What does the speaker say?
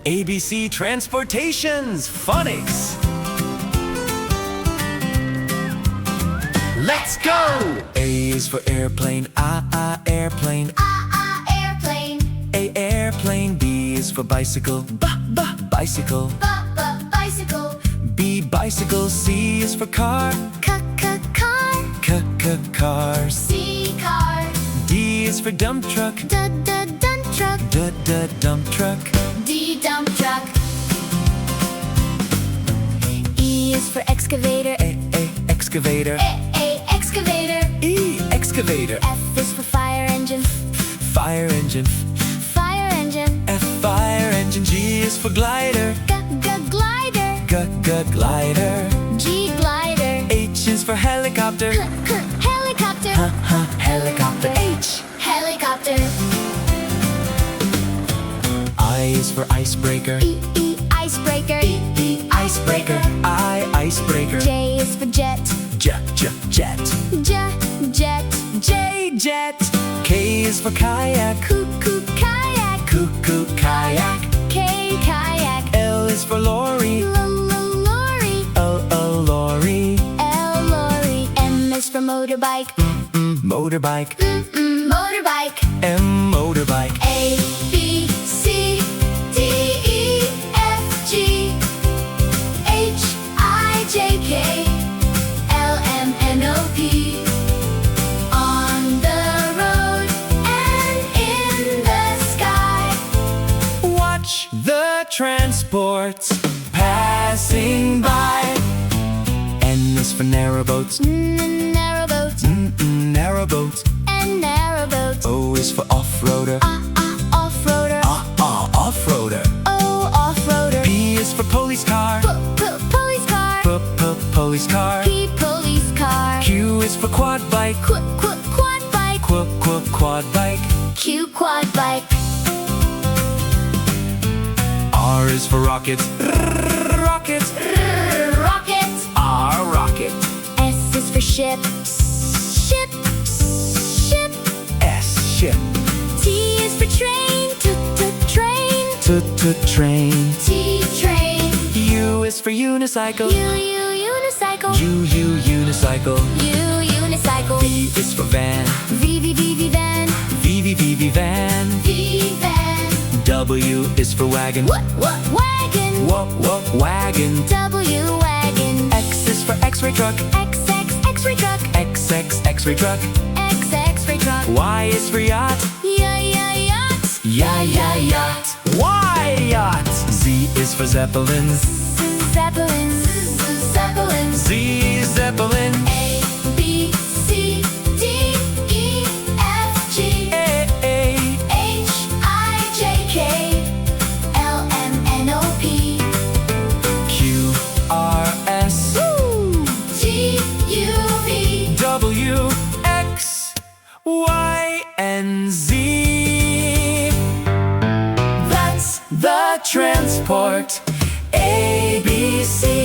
ABC Transportation's Phonics. Let's go! A is for airplane, airplane. Airplane. A airplane. B is for bicycle, bicycle. Bicycle. B bicycle. C is for car, Car. car. C car. D is for dump truck, Dump truck. dump truck. D dump truck. E is for excavator. A excavator. A excavator. E excavator. F is for fire engine. Fire engine. Fire engine. F fire engine. G is for glider, Glider. glider. G glider. H is for helicopter, Helicopter. helicopter. H. Helicopter. I is for icebreaker, Icebreaker. icebreaker. I icebreaker. J is for jet. Jet. Jet. J jet. K is for kayak, Kayak. kayak. K kayak. L is for lorry, Lorry. lorry. L lorry. M is for motorbike. Motorbike. Motorbike. M motorbike. A B C D E F G H I J K L M N O P. On the road and in the sky. Watch the transports passing by. N is for narrowboats, Narrowboat. narrowboats. And narrowboat. O is for off-roader, Off-roader. off-roader. O off-roader. P is for police car, Police car. police car. P police car. Q is for quad bike, Quad bike. quad bike. Q quad bike. R is for rocket, rocket. Rocket. R rocket. S is for ship. Ship. S ship. T is for train. Train. Train. T train. U is for unicycle, Unicycle. U unicycle. Unicycle. V is for van, V van. V van. V van. W is for wagon, Wagon. wagon. W wagon. X is for x-ray truck, X-ray truck. x-ray truck. X-ray truck. Y is for yacht, Yacht. yacht. Y yacht. Z is for zeppelin, Zeppelin. Z zeppelin. A B C D E F G A. H I J K L M N O P Q R S T U V W X Y and Z. That's the transport ABC.